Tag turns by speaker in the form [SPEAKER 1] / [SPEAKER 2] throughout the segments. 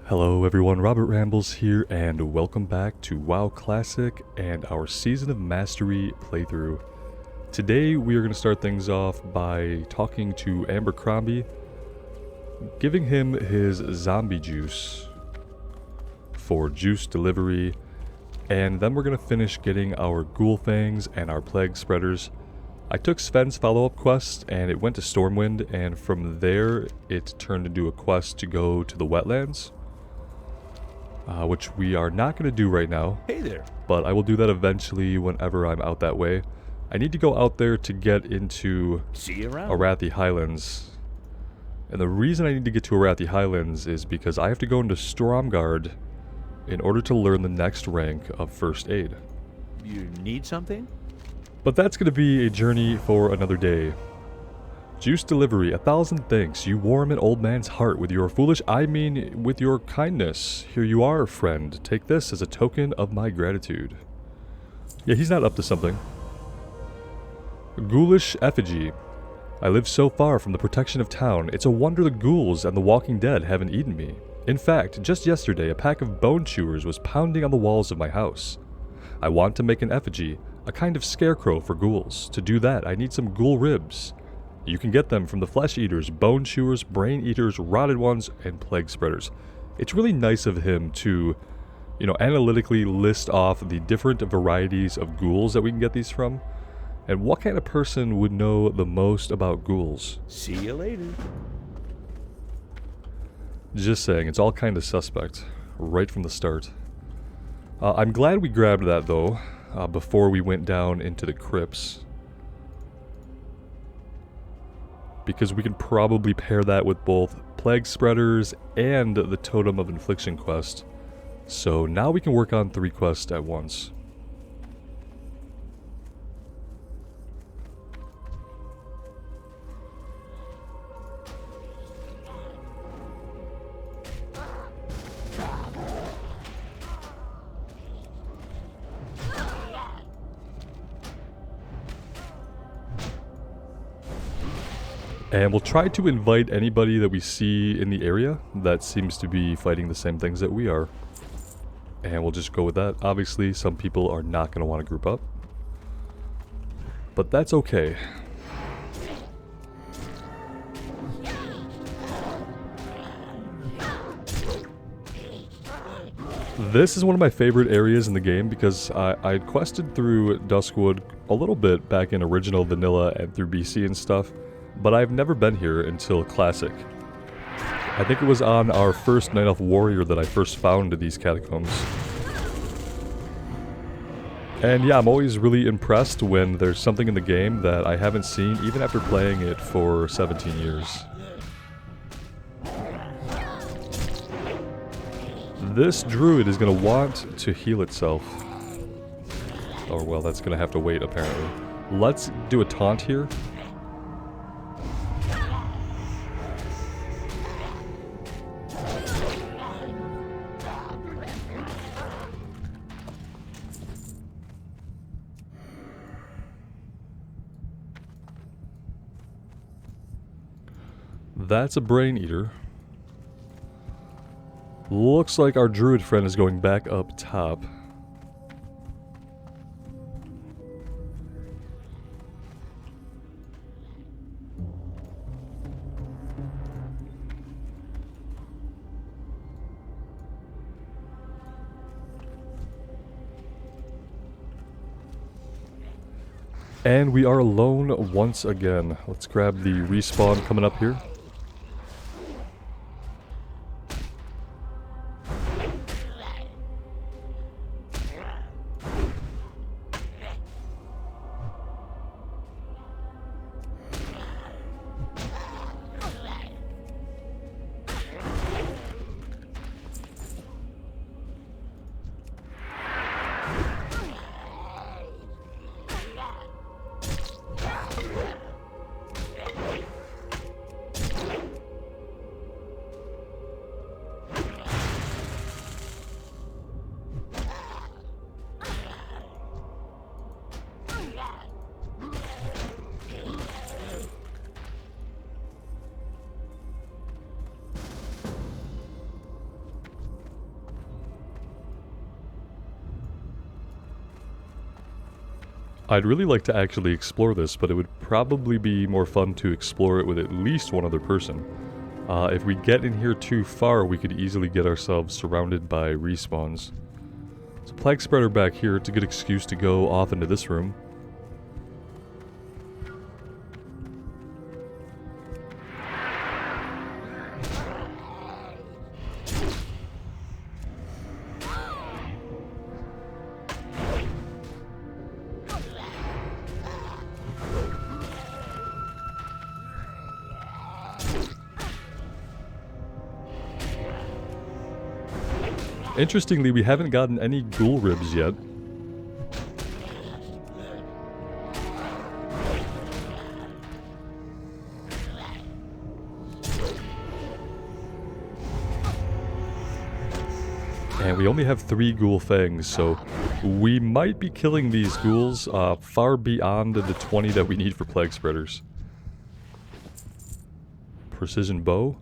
[SPEAKER 1] Hello everyone, Robert Rambles here, and welcome back to WoW Classic and our Season of Mastery playthrough. Today we are going to start things off by talking to Abercrombie, giving him his zombie juice for juice delivery, and then we're going to finish getting our ghoul fangs and our plague spreaders. I took Sven's follow-up quest and it went to Stormwind, and from there it turned into a quest to go to the wetlands. Which we are not going to do right now.
[SPEAKER 2] Hey there.
[SPEAKER 1] But I will do that eventually whenever I'm out that way. I need to go out there to get into Arathi Highlands. And the reason I need to get to Arathi Highlands is because I have to go into Stromgarde in order to learn the next rank of First Aid.
[SPEAKER 2] You need something?
[SPEAKER 1] But that's going to be a journey for another day. Juice delivery, 1,000 thanks. You warm an old man's heart with your with your kindness. Here you are, friend. Take this as a token of my gratitude. Yeah, he's not up to something. Ghoulish effigy. I live so far from the protection of town. It's a wonder the ghouls and the walking dead haven't eaten me. In fact, just yesterday, a pack of bone chewers was pounding on the walls of my house. I want to make an effigy, a kind of scarecrow for ghouls. To do that, I need some ghoul ribs. You can get them from the flesh eaters, bone chewers, brain eaters, rotted ones, and plague spreaders. It's really nice of him to, analytically list off the different varieties of ghouls that we can get these from. And what kind of person would know the most about ghouls?
[SPEAKER 2] See you later.
[SPEAKER 1] Just saying, it's all kind of suspect, right from the start. I'm glad we grabbed that though, before we went down into the crypts. Because we can probably pair that with both plague spreaders and the Totem of Infliction quest. So now we can work on 3 quests at once. And we'll try to invite anybody that we see in the area that seems to be fighting the same things that we are. And we'll just go with that. Obviously, some people are not going to want to group up. But that's okay. This is one of my favorite areas in the game because I quested through Duskwood a little bit back in original vanilla and through BC and stuff. But I've never been here until Classic. I think it was on our first Night Elf Warrior that I first found these catacombs. And yeah, I'm always really impressed when there's something in the game that I haven't seen even after playing it for 17 years. This druid is going to want to heal itself. Oh well, that's going to have to wait apparently. Let's do a taunt here. That's a brain eater. Looks like our druid friend is going back up top. And we are alone once again. Let's grab the respawn coming up here. I'd really like to actually explore this, but it would probably be more fun to explore it with at least one other person. If we get in here too far, we could easily get ourselves surrounded by respawns. So Plague Spreader back here, it's a good excuse to go off into this room. Interestingly, we haven't gotten any ghoul ribs yet. And we only have 3 ghoul fangs, so we might be killing these ghouls far beyond the 20 that we need for plague spreaders. Precision bow.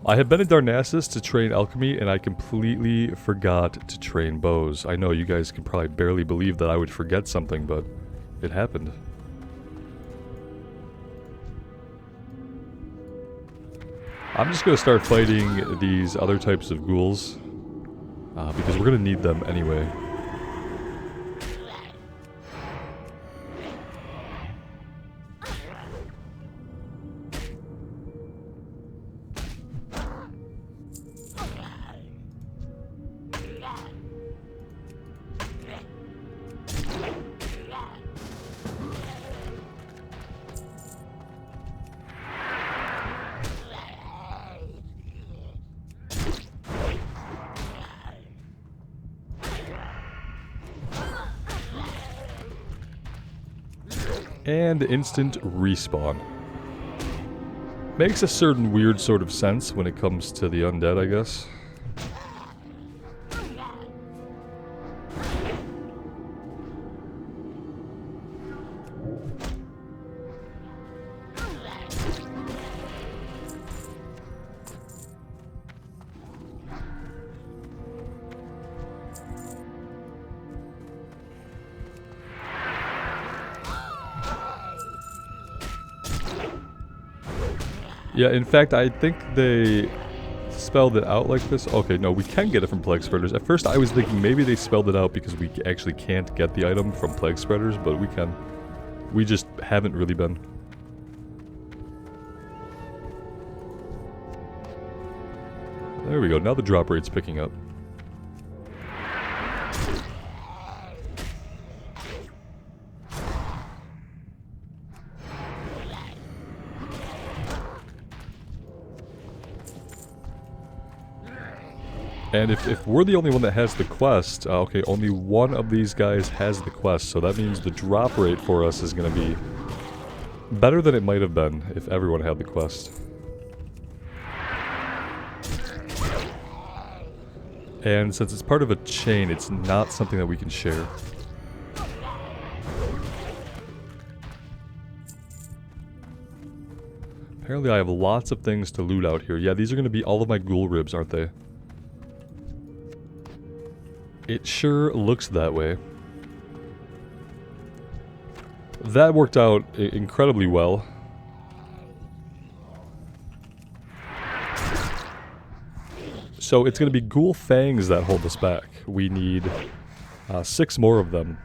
[SPEAKER 1] I have been in Darnassus to train alchemy, and I completely forgot to train bows. I know you guys can probably barely believe that I would forget something, but it happened. I'm just going to start fighting these other types of ghouls, because we're going to need them anyway. And instant respawn. Makes a certain weird sort of sense when it comes to the undead, I guess. Yeah, in fact, I think they spelled it out like this. Okay, no, we can get it from Plague Spreaders. At first, I was thinking maybe they spelled it out because we actually can't get the item from Plague Spreaders, but we can. We just haven't really been. There we go, now the drop rate's picking up. And if we're the only one that has the quest, okay, only one of these guys has the quest, so that means the drop rate for us is going to be better than it might have been if everyone had the quest. And since it's part of a chain, it's not something that we can share. Apparently I have lots of things to loot out here. Yeah, these are going to be all of my ghoul ribs, aren't they? It sure looks that way. That worked out incredibly well. So it's going to be ghoul fangs that hold us back. We need 6 more of them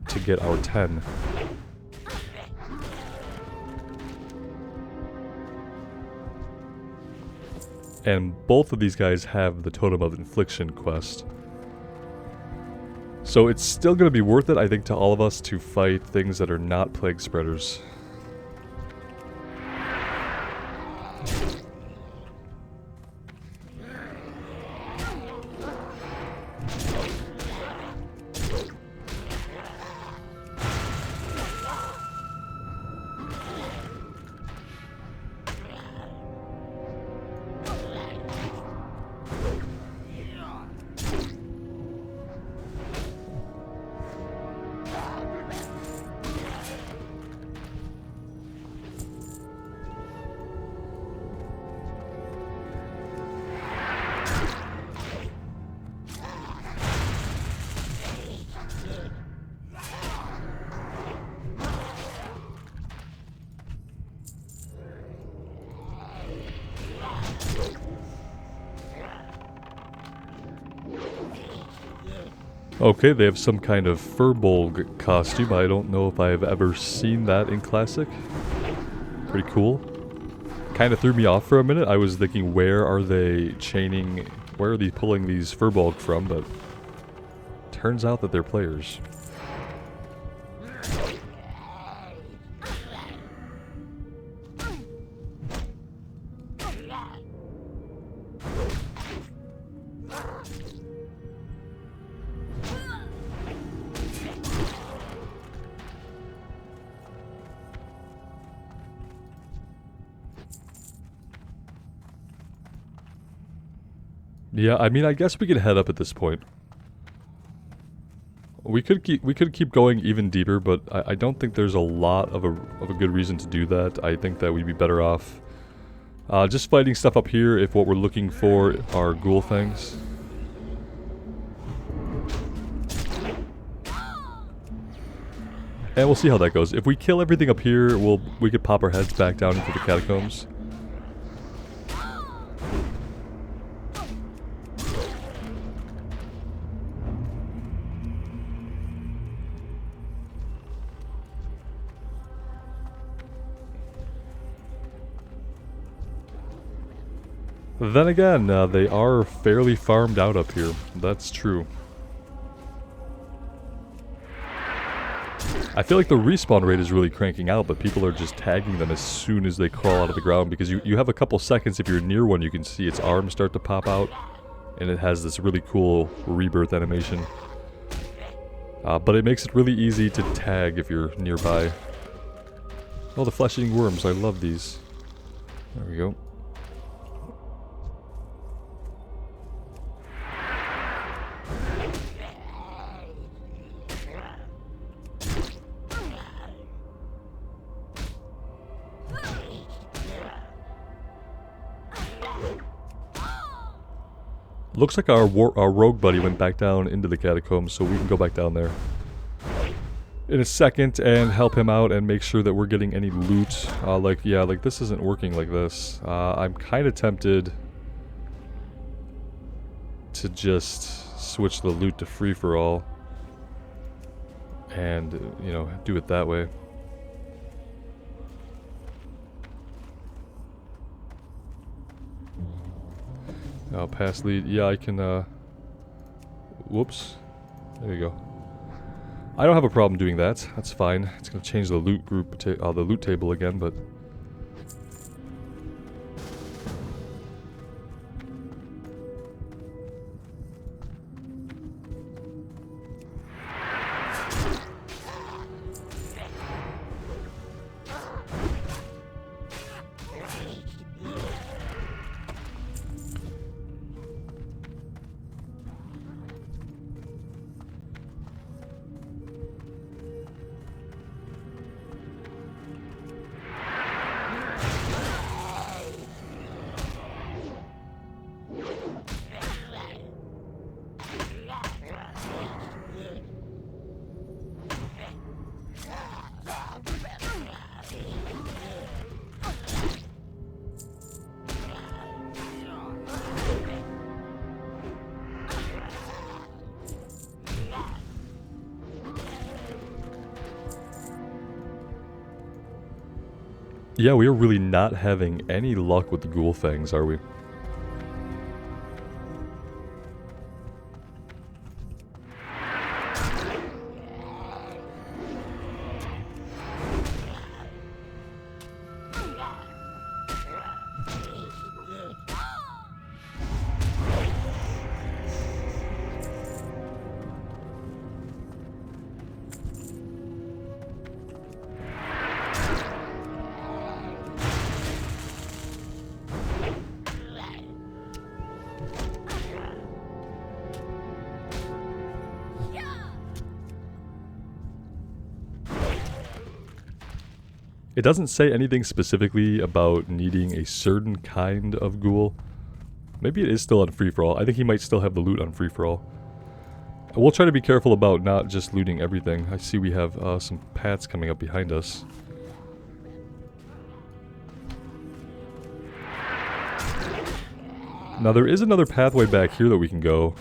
[SPEAKER 1] to get our 10. And both of these guys have the Totem of Infliction quest. So it's still going to be worth it, I think, to all of us to fight things that are not plague spreaders. Okay, they have some kind of furbolg costume. I don't know if I've ever seen that in Classic. Pretty cool. Kind of threw me off for a minute. I was thinking, where are they chaining... Where are they pulling these furbolg from? But turns out that they're players. Yeah, I mean, I guess we could head up at this point. We could keep going even deeper, but I don't think there's a lot of a good reason to do that. I think that we'd be better off just fighting stuff up here if what we're looking for are ghoul things. And we'll see how that goes. If we kill everything up here, we could pop our heads back down into the catacombs. Then again, they are fairly farmed out up here. That's true. I feel like the respawn rate is really cranking out, but people are just tagging them as soon as they crawl out of the ground, because you have a couple seconds. If you're near one, you can see its arms start to pop out, and it has this really cool rebirth animation. But it makes it really easy to tag if you're nearby. Oh, the flesh-eating worms. I love these. There we go. Looks like our rogue buddy went back down into the catacombs, so we can go back down there in a second and help him out and make sure that we're getting any loot. Like this isn't working like this. I'm kind of tempted to just switch the loot to free-for-all and, you know, do it that way. Pass lead. Yeah, I can, whoops. There you go. I don't have a problem doing that. That's fine. It's gonna change the loot group, the loot table again, but... Yeah, we are really not having any luck with the ghoul fangs, are we? It doesn't say anything specifically about needing a certain kind of ghoul. Maybe it is still on free-for-all. I think he might still have the loot on free-for-all. We'll try to be careful about not just looting everything. I see we have some paths coming up behind us. Now there is another pathway back here that we can go.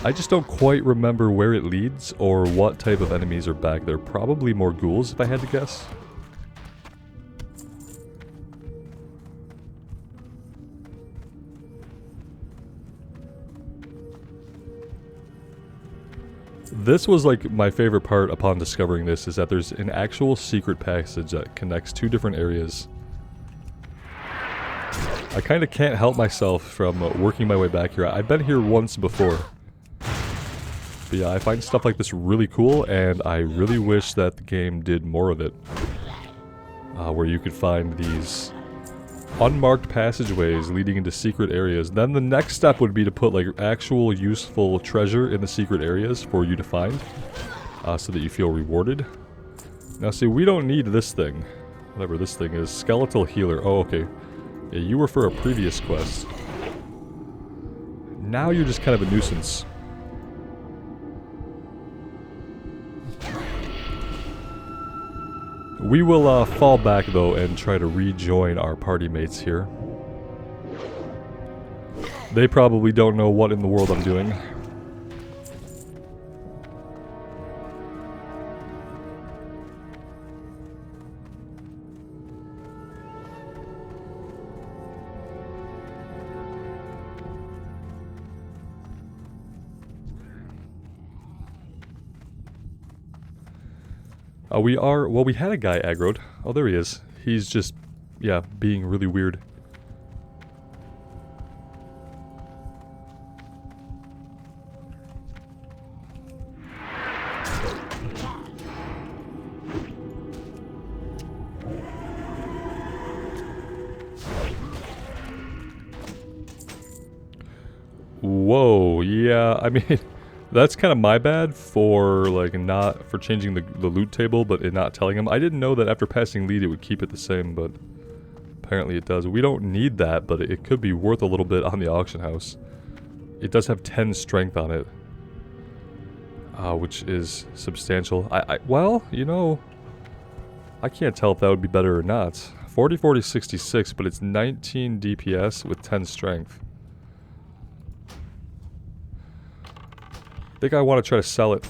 [SPEAKER 1] I just don't quite remember where it leads or what type of enemies are back there. Probably more ghouls if I had to guess. This was like my favorite part upon discovering this, is that there's an actual secret passage that connects two different areas. I kind of can't help myself from working my way back here. I've been here once before. But yeah, I find stuff like this really cool, and I really wish that the game did more of it. Where you could find these unmarked passageways leading into secret areas. Then the next step would be to put like actual useful treasure in the secret areas for you to find, so that you feel rewarded. Now see, we don't need this thing. Whatever this thing is. Skeletal Healer. Oh, okay. Yeah, you were for a previous quest. Now you're just kind of a nuisance. We will fall back though and try to rejoin our party mates here. They probably don't know what in the world I'm doing. We had a guy aggroed. Oh, there he is. He's just, yeah, being really weird. Whoa, yeah, I mean... That's kind of my bad for, like, not... for changing the loot table, but it not telling him. I didn't know that after passing lead it would keep it the same, but... apparently it does. We don't need that, but it could be worth a little bit on the auction house. It does have 10 strength on it. Which is substantial. Well, you know... I can't tell if that would be better or not. 40, 40, 66, but it's 19 DPS with 10 strength. I think I want to try to sell it.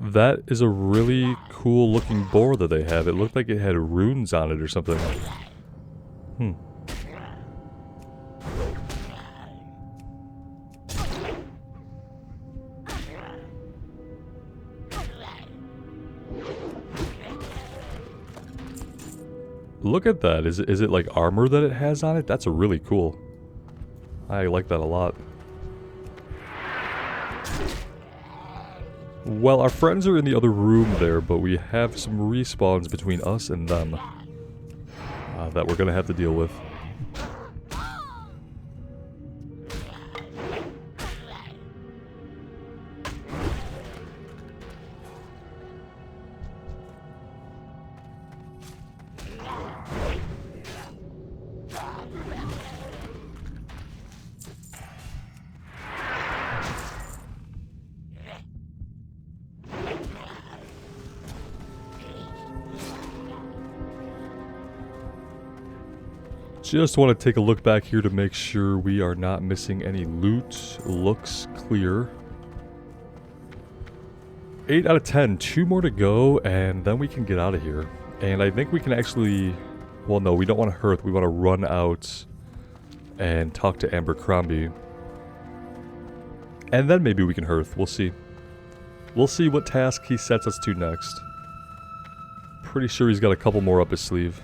[SPEAKER 1] That is a really cool looking boar that they have. It looked like it had runes on it or something. Look at that. Is it like armor that it has on it? That's really cool. I like that a lot. Well, our friends are in the other room there, but we have some respawns between us and them that we're gonna have to deal with. Just want to take a look back here to make sure we are not missing any loot. Looks clear. 8 out of 10. 2 more to go, and then we can get out of here. And I think we can actually... Well, no, we don't want to Hearth. We want to run out and talk to Abercrombie. And then maybe we can hearth. We'll see. We'll see what task he sets us to next. Pretty sure he's got a couple more up his sleeve.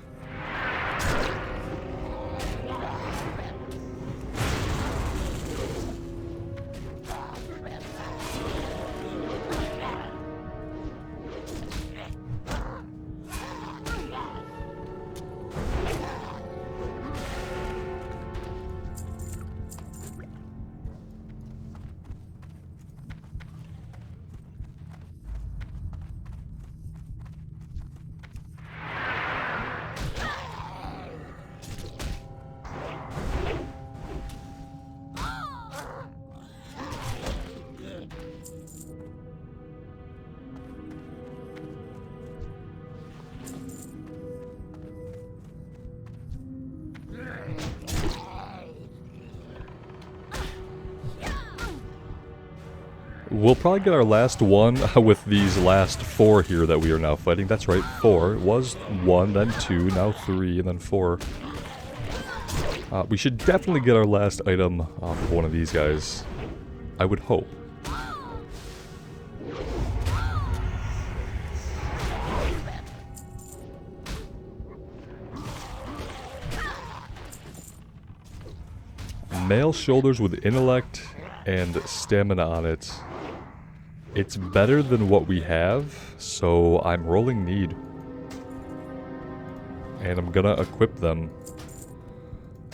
[SPEAKER 1] We'll probably get our last one with these last 4 here that we are now fighting. That's right, 4. It was 1, then 2, now 3, and then 4. We should definitely get our last item off of one of these guys. I would hope. Male shoulders with intellect and stamina on it. It's better than what we have, so I'm rolling need. And I'm gonna equip them.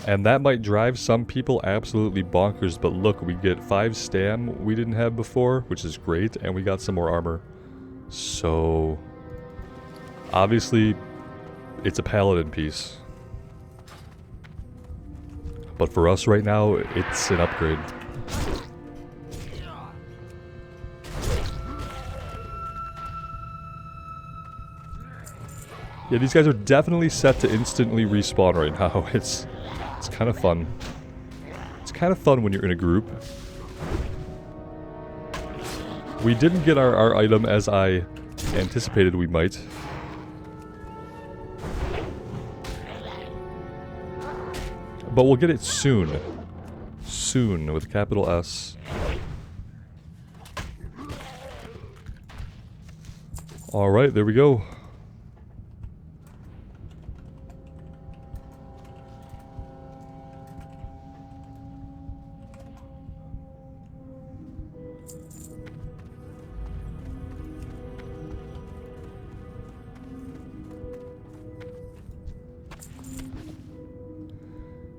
[SPEAKER 1] And that might drive some people absolutely bonkers, but look, we get 5 stam we didn't have before, which is great, and we got some more armor. So, obviously, it's a paladin piece. But for us right now, it's an upgrade. Yeah, these guys are definitely set to instantly respawn right now. It's kind of fun. It's kind of fun when you're in a group. We didn't get our item as I anticipated we might. But we'll get it soon. Soon, with a capital S. Alright, there we go.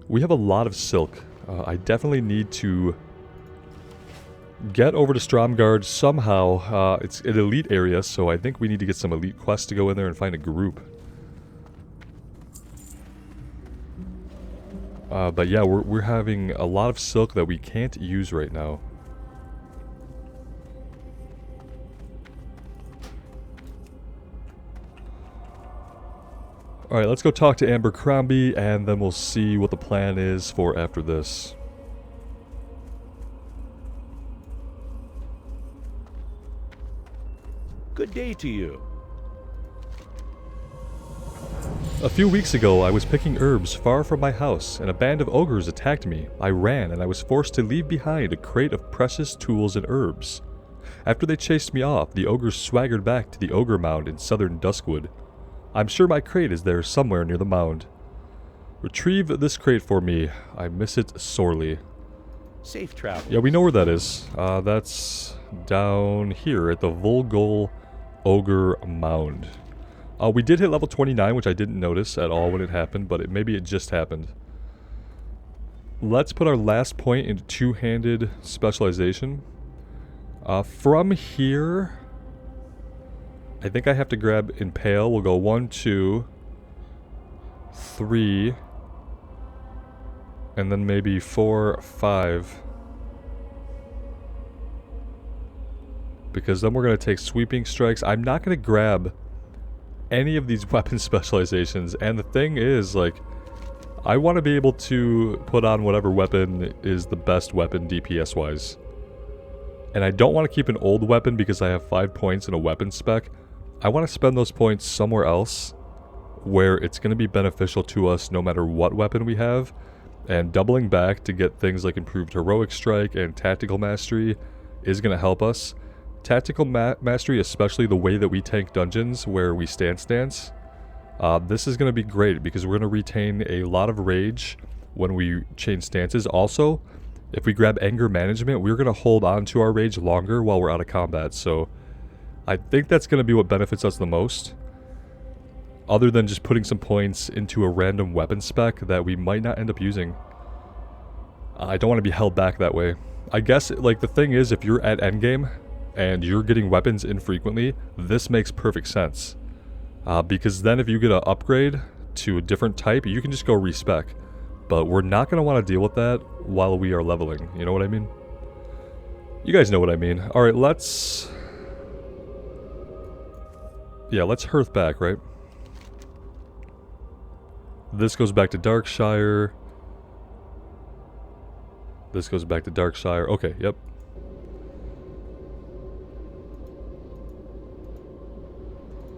[SPEAKER 1] We have a lot of silk. I definitely need to get over to Stromgarde somehow. It's an elite area, so I think we need to get some elite quests to go in there and find a group. But yeah, we're having a lot of silk that we can't use right now. Alright, let's go talk to Abercrombie, and then we'll see what the plan is for after this.
[SPEAKER 2] Good day to you.
[SPEAKER 1] A few weeks ago, I was picking herbs far from my house, and a band of ogres attacked me. I ran, and I was forced to leave behind a crate of precious tools and herbs. After they chased me off, the ogres swaggered back to the ogre mound in southern Duskwood. I'm sure my crate is there somewhere near the mound. Retrieve this crate for me. I miss it sorely.
[SPEAKER 2] Safe travel.
[SPEAKER 1] Yeah, we know where that is. That's down here at the Volgol Ogre Mound. We did hit level 29, which I didn't notice at all when it happened, but maybe it just happened. Let's put our last point into two-handed specialization. From here, I think I have to grab Impale. We'll go 1, 2, 3, and then maybe 4, 5. Because then we're going to take Sweeping Strikes. I'm not going to grab any of these weapon specializations. And the thing is, like, I want to be able to put on whatever weapon is the best weapon DPS-wise. And I don't want to keep an old weapon because I have 5 points in a weapon spec. I want to spend those points somewhere else where it's going to be beneficial to us no matter what weapon we have. And doubling back to get things like improved heroic strike and tactical mastery is going to help us. Tactical mastery, especially the way that we tank dungeons where we stance. This is going to be great because we're going to retain a lot of rage when we change stances. Also, if we grab anger management, we're going to hold on to our rage longer while we're out of combat. So I think that's going to be what benefits us the most. Other than just putting some points into a random weapon spec that we might not end up using. I don't want to be held back that way. I guess, like, the thing is, if you're at endgame and you're getting weapons infrequently, this makes perfect sense. Because then if you get an upgrade to a different type, you can just go respec. But we're not going to want to deal with that while we are leveling. You know what I mean? You guys know what I mean. Alright, let's... Yeah, let's hearth back, right? This goes back to Darkshire. This goes back to Darkshire. Okay, yep.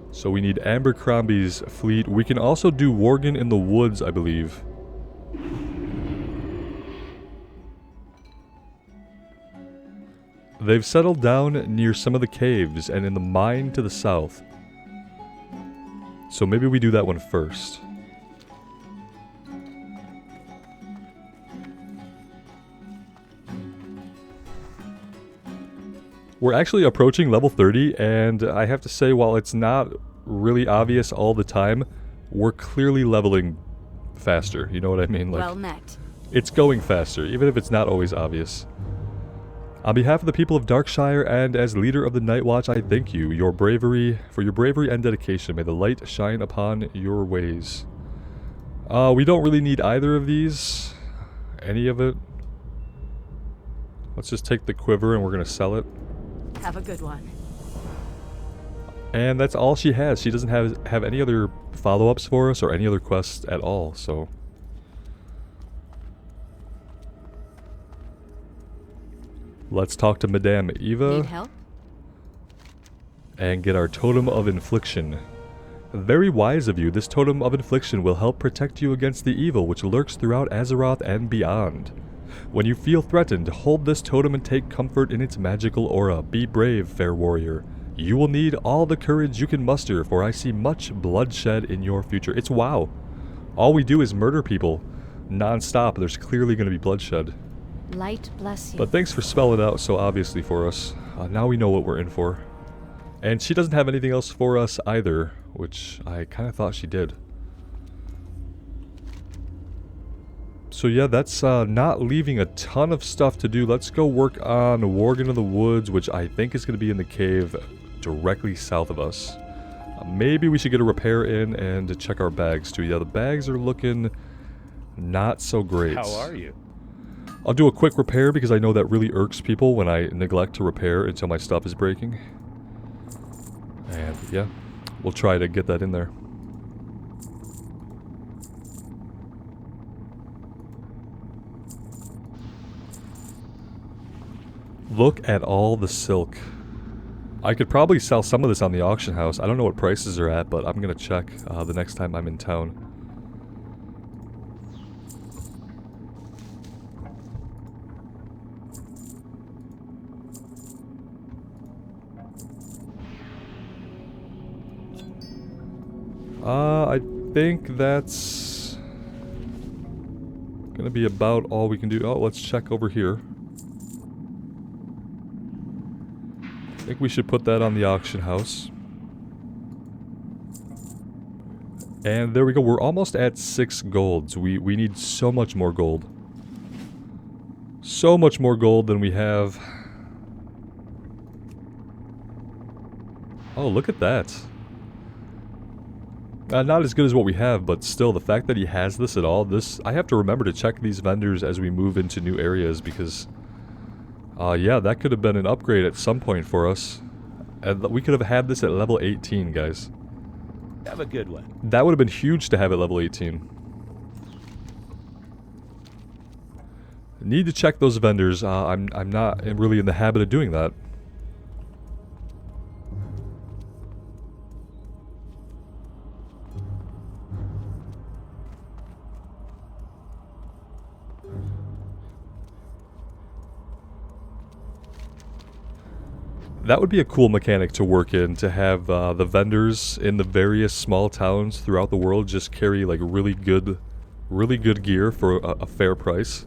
[SPEAKER 1] So we need Abercrombie's fleet. We can also do Worgen in the woods, I believe. They've settled down near some of the caves and in the mine to the south. So maybe we do that one first. We're actually approaching level 30, and I have to say, while it's not really obvious all the time, we're clearly leveling faster. You know what I mean? Like,
[SPEAKER 3] well met.
[SPEAKER 1] It's going faster, even if it's not always obvious. On behalf of the people of Darkshire and as leader of the Night Watch, I thank you for your bravery and dedication. May the light shine upon your ways. We don't really need either of these. Any of it. Let's just take the quiver and we're going to sell it.
[SPEAKER 3] Have a good one.
[SPEAKER 1] And that's all she has. She doesn't have any other follow-ups for us or any other quests at all, so... Let's talk to Madame Eva.
[SPEAKER 3] Need help?
[SPEAKER 1] And get our Totem of Infliction. Very wise of you. This Totem of Infliction will help protect you against the evil which lurks throughout Azeroth and beyond. When you feel threatened, hold this totem and take comfort in its magical aura. Be brave, fair warrior. You will need all the courage you can muster, for I see much bloodshed in your future. It's WoW. All we do is murder people non-stop. There's clearly going to be bloodshed.
[SPEAKER 3] Light bless you.
[SPEAKER 1] But thanks for spelling it out so obviously for us. Now we know what we're in for. And she doesn't have anything else for us either, which I kind of thought she did. So yeah, that's not leaving a ton of stuff to do. Let's go work on Worgen of the Woods, which I think is going to be in the cave directly south of us. Maybe we should get a repair in and check our bags too. Yeah, the bags are looking not so great.
[SPEAKER 2] How are you?
[SPEAKER 1] I'll do a quick repair because I know that really irks people when I neglect to repair until my stuff is breaking. And yeah, we'll try to get that in there. Look at all the silk. I could probably sell some of this on the auction house. I don't know what prices are at, but I'm going to check the next time I'm in town. I think that's going to be about all we can do. Oh, let's check over here. I think we should put that on the auction house. And there we go. We're almost at 6 golds. We need so much more gold. So much more gold than we have. Oh, look at that. Not as good as what we have, but still, the fact that he has this at all, I have to remember to check these vendors as we move into new areas, because, yeah, that could have been an upgrade at some point for us. And we could have had this at level 18, guys.
[SPEAKER 2] Have a good one.
[SPEAKER 1] That would have been huge to have at level 18. Need to check those vendors. I'm not really in the habit of doing that. That would be a cool mechanic to work in, to have the vendors in the various small towns throughout the world just carry like really good gear for a fair price.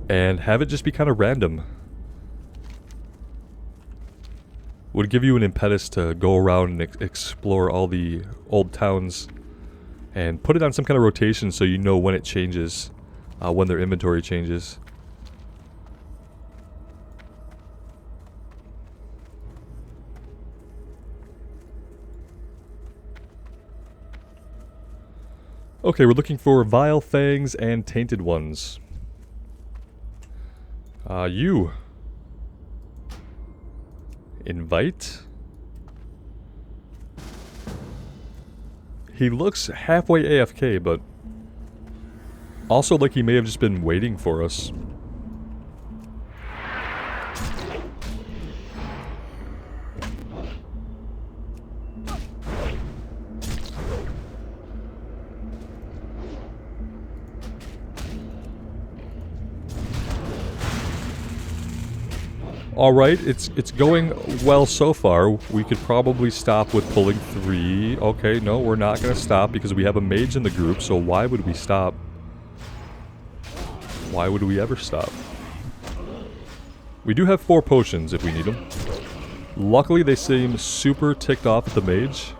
[SPEAKER 1] And have it just be kind of random. Would give you an impetus to go around and explore all the old towns and put it on some kind of rotation so you know when it changes, when their inventory changes. Okay, we're looking for Vile Fangs and Tainted Ones. You. Invite? He looks halfway AFK, but also like he may have just been waiting for us. Alright, it's going well so far. We could probably stop with pulling 3. Okay, no, we're not going to stop because we have a mage in the group, so why would we stop? Why would we ever stop? We do have 4 potions if we need them. Luckily, they seem super ticked off at the mage.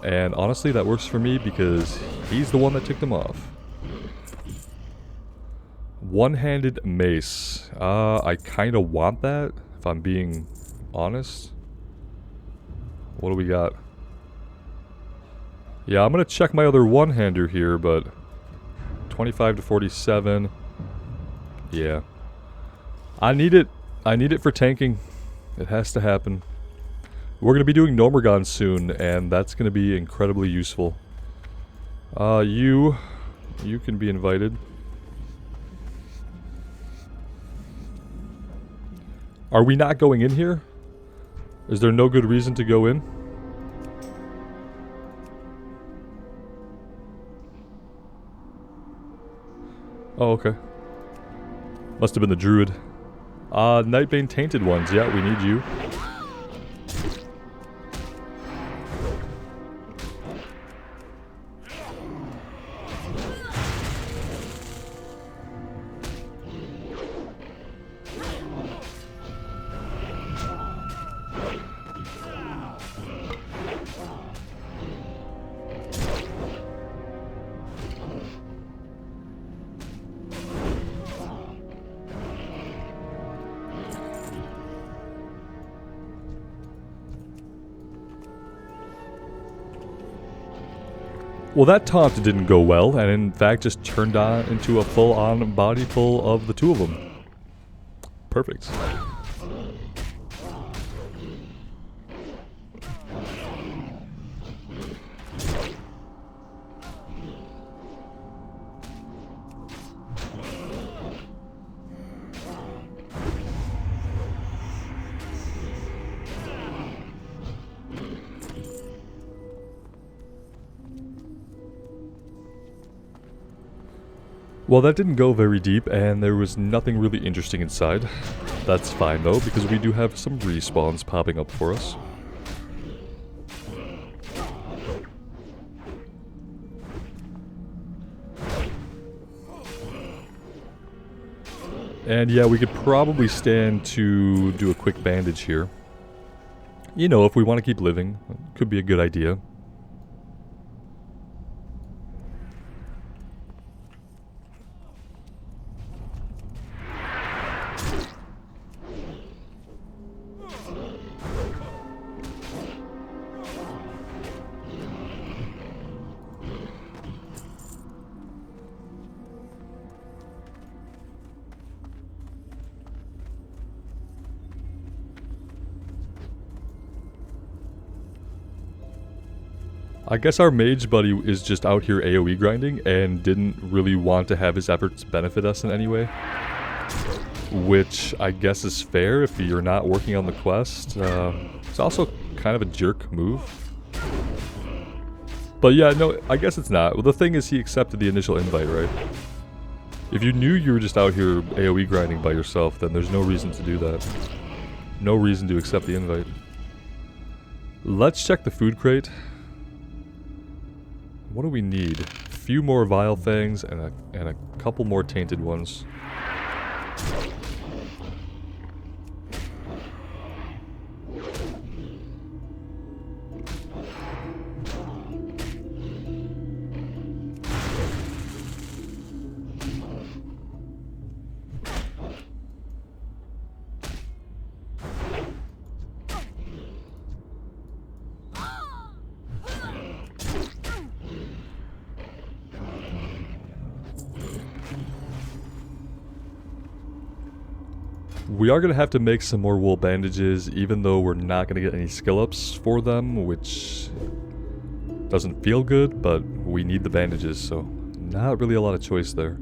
[SPEAKER 1] And honestly, that works for me because he's the one that ticked them off. One-handed mace. I kind of want that, if I'm being honest. What do we got? Yeah, I'm going to check my other one-hander here, but 25 to 47. Yeah. I need it. I need it for tanking. It has to happen. We're going to be doing Gnomeregan soon, and that's going to be incredibly useful. You can be invited. Are we not going in here? Is there no good reason to go in? Oh, okay. Must have been the druid. Nightbane Tainted Ones. Yeah, we need you. Well, that taunt didn't go well, and in fact just turned on into a full-on body full of the 2 of them. Perfect. Well, that didn't go very deep, and there was nothing really interesting inside. That's fine, though, because we do have some respawns popping up for us. And yeah, we could probably stand to do a quick bandage here. You know, if we want to keep living, it could be a good idea. I guess our mage buddy is just out here AoE grinding and didn't really want to have his efforts benefit us in any way. Which I guess is fair if you're not working on the quest. It's also kind of a jerk move. But yeah, no, I guess it's not. Well, the thing is he accepted the initial invite, right? If you knew you were just out here AoE grinding by yourself, then there's no reason to do that. No reason to accept the invite. Let's check the food crate. What do we need? A few more vile fangs and a couple more tainted ones. We are going to have to make some more wool bandages, even though we're not going to get any skill ups for them, which doesn't feel good, but we need the bandages, so not really a lot of choice there.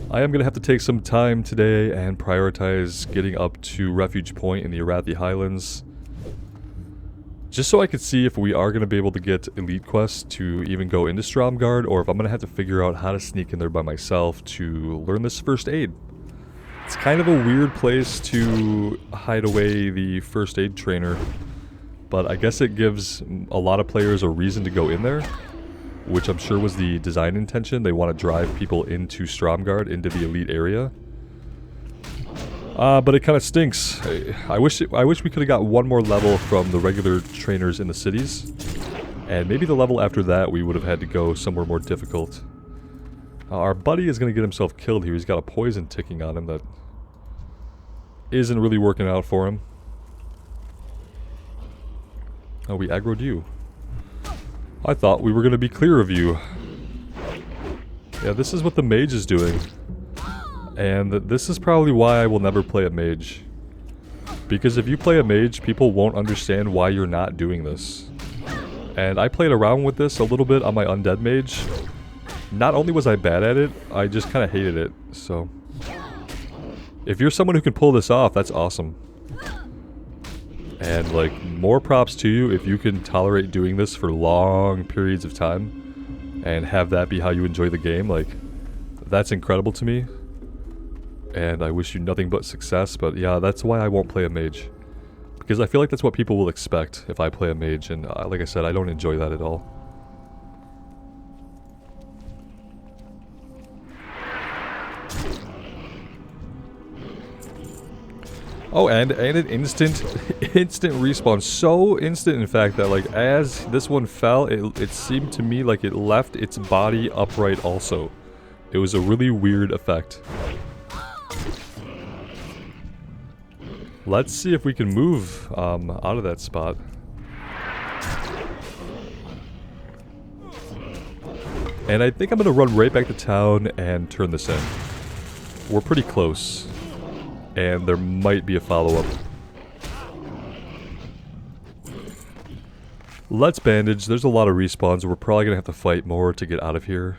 [SPEAKER 1] I am going to have to take some time today and prioritize getting up to Refuge Point in the Arathi Highlands, just so I could see if we are going to be able to get elite quests to even go into Stromgarde, or if I'm going to have to figure out how to sneak in there by myself to learn this first aid. It's kind of a weird place to hide away the first aid trainer, but I guess it gives a lot of players a reason to go in there, which I'm sure was the design intention. They want to drive people into Stromgarde, into the elite area. But it kind of stinks. I wish we could have got one more level from the regular trainers in the cities, and maybe the level after that we would have had to go somewhere more difficult. Our buddy is going to get himself killed here. He's got a poison ticking on him that isn't really working out for him. Oh, we aggroed you. I thought we were going to be clear of you. Yeah, this is what the mage is doing. And this is probably why I will never play a mage. Because if you play a mage, people won't understand why you're not doing this. And I played around with this a little bit on my undead mage. Not only was I bad at it, I just kind of hated it, so... If you're someone who can pull this off, that's awesome. And, like, more props to you if you can tolerate doing this for long periods of time and have that be how you enjoy the game. Like, that's incredible to me. And I wish you nothing but success, but yeah, that's why I won't play a mage. Because I feel like that's what people will expect if I play a mage, and like I said, I don't enjoy that at all. Oh, and an instant respawn. So instant, in fact, that like as this one fell, it seemed to me like it left its body upright also. It was a really weird effect. Let's see if we can move out of that spot. And I think I'm gonna run right back to town and turn this in. We're pretty close. And there might be a follow-up. Let's bandage. There's a lot of respawns. We're probably going to have to fight more to get out of here.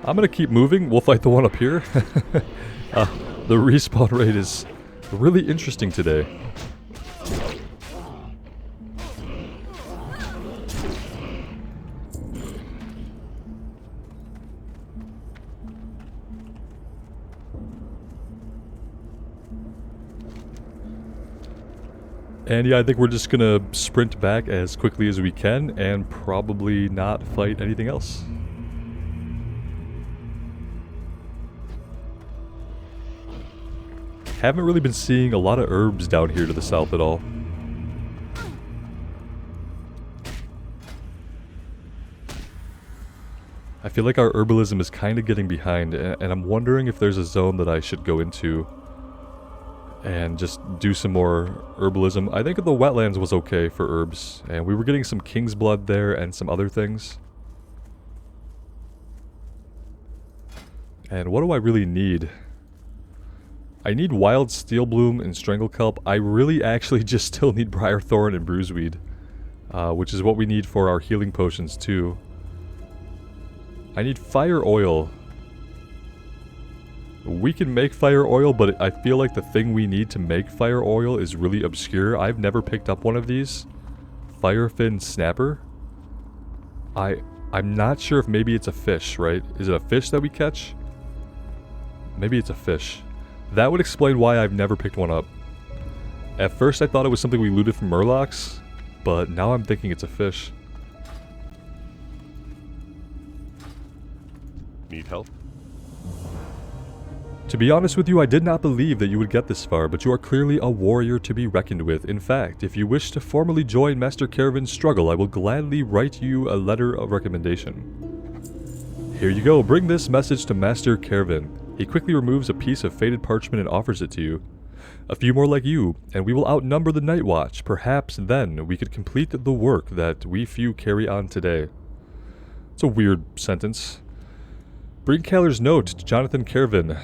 [SPEAKER 1] I'm going to keep moving. We'll fight the one up here. The respawn rate is really interesting today. And yeah, I think we're just gonna sprint back as quickly as we can and probably not fight anything else. Haven't really been seeing a lot of herbs down here to the south at all. I feel like our herbalism is kind of getting behind, and I'm wondering if there's a zone that I should go into and just do some more herbalism. I think the wetlands was okay for herbs, and we were getting some king's blood there and some other things. And what do I really need? I need wild steel bloom and strangle kelp. I really actually just still need briarthorn and bruiseweed, which is what we need for our healing potions too. I need fire oil. We can make fire oil, but I feel like the thing we need to make fire oil is really obscure. I've never picked up one of these. Firefin snapper. I'm not sure if maybe it's a fish, right? Is it a fish that we catch? Maybe it's a fish. That would explain why I've never picked one up. At first I thought it was something we looted from Murlocs, but now I'm thinking it's a fish.
[SPEAKER 4] Need help?
[SPEAKER 1] To be honest with you, I did not believe that you would get this far, but you are clearly a warrior to be reckoned with. In fact, if you wish to formally join Master Caravan's struggle, I will gladly write you a letter of recommendation. Here you go, bring this message to Master Caravan. He quickly removes a piece of faded parchment and offers it to you. A few more like you, and we will outnumber the Night Watch. Perhaps then we could complete the work that we few carry on today. It's a weird sentence. Bring Caller's note to Jonathan Caravan.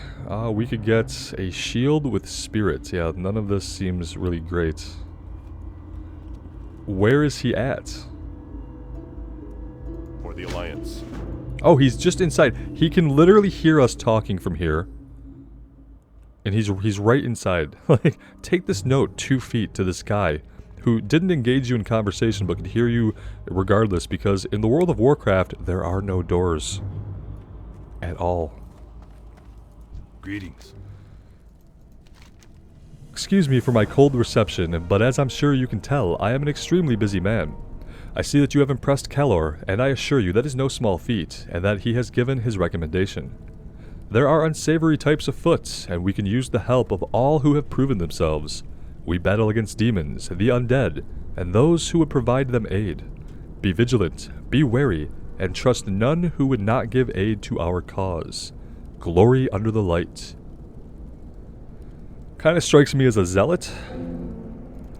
[SPEAKER 1] We could get a shield with spirit. Yeah, none of this seems really great. Where is he at?
[SPEAKER 4] For the Alliance.
[SPEAKER 1] Oh, he's just inside. He can literally hear us talking from here. And he's right inside. Like, take this note 2 feet to this guy who didn't engage you in conversation but could hear you regardless, because in the World of Warcraft, there are no doors. At all.
[SPEAKER 4] Greetings.
[SPEAKER 1] Excuse me for my cold reception, but as I'm sure you can tell, I am an extremely busy man. I see that you have impressed Kalor, and I assure you that is no small feat, and that he has given his recommendation. There are unsavory types afoot, and we can use the help of all who have proven themselves. We battle against demons, the undead, and those who would provide them aid. Be vigilant, be wary, and trust none who would not give aid to our cause. Glory under the light. Kind of strikes me as a zealot.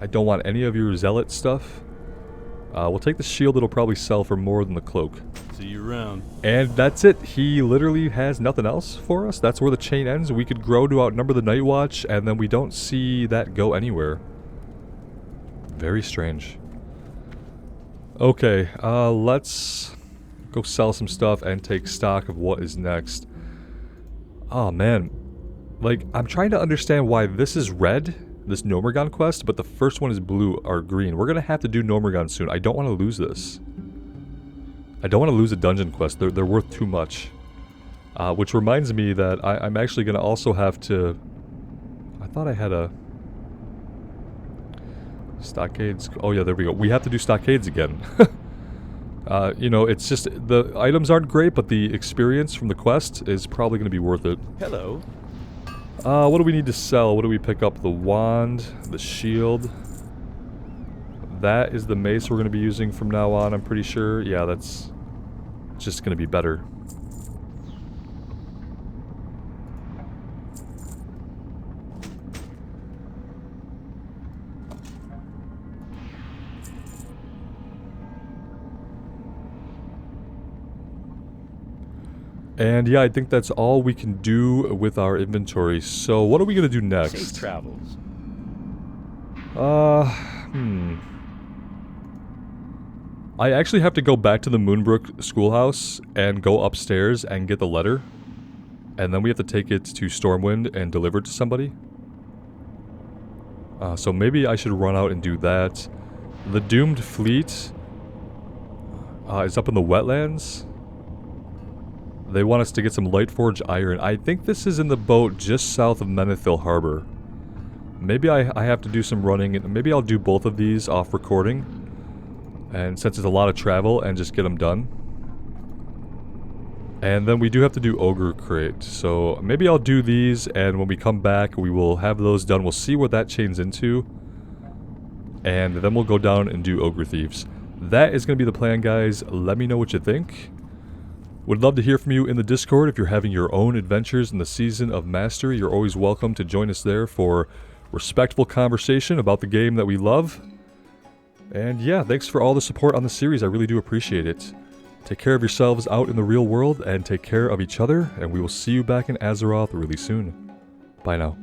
[SPEAKER 1] I don't want any of your zealot stuff. We'll take the shield, it'll probably sell for more than the cloak.
[SPEAKER 2] See you around.
[SPEAKER 1] And that's it. He literally has nothing else for us. That's where the chain ends. We could grow to outnumber the Night Watch, and then we don't see that go anywhere. Very strange. Okay, let's go sell some stuff and take stock of what is next. Oh man. Like, I'm trying to understand why this is red, this Gnomeregan quest, but the first one is blue or green. We're gonna have to do Gnomeregan soon. I don't want to lose this. I don't want to lose a dungeon quest. They're worth too much. Which reminds me that I'm actually gonna also have to... I thought I had a... Stockades... Oh yeah, there we go. We have to do stockades again. You know, it's just, the items aren't great, but the experience from the quest is probably going to be worth it.
[SPEAKER 2] Hello.
[SPEAKER 1] What do we need to sell? What do we pick up? The wand, the shield. That is the mace we're going to be using from now on, I'm pretty sure. Yeah, that's just going to be better. And yeah, I think that's all we can do with our inventory. So what are we going to do next?
[SPEAKER 2] Safe travels.
[SPEAKER 1] I actually have to go back to the Moonbrook schoolhouse and go upstairs and get the letter. And then we have to take it to Stormwind and deliver it to somebody. So maybe I should run out and do that. The Doomed Fleet is up in the wetlands. They want us to get some Lightforge iron. I think this is in the boat just south of Menethil Harbor. Maybe I have to do some running, and maybe I'll do both of these off recording. And since it's a lot of travel, and just get them done. And then we do have to do Ogre Crate. So maybe I'll do these, and when we come back, we will have those done. We'll see what that chains into. And then we'll go down and do Ogre Thieves. That is going to be the plan, guys. Let me know what you think. Would love to hear from you in the Discord. If you're having your own adventures in the Season of Mastery, you're always welcome to join us there for respectful conversation about the game that we love. And yeah, thanks for all the support on the series. I really do appreciate it. Take care of yourselves out in the real world, and take care of each other, and we will see you back in Azeroth really soon. Bye now.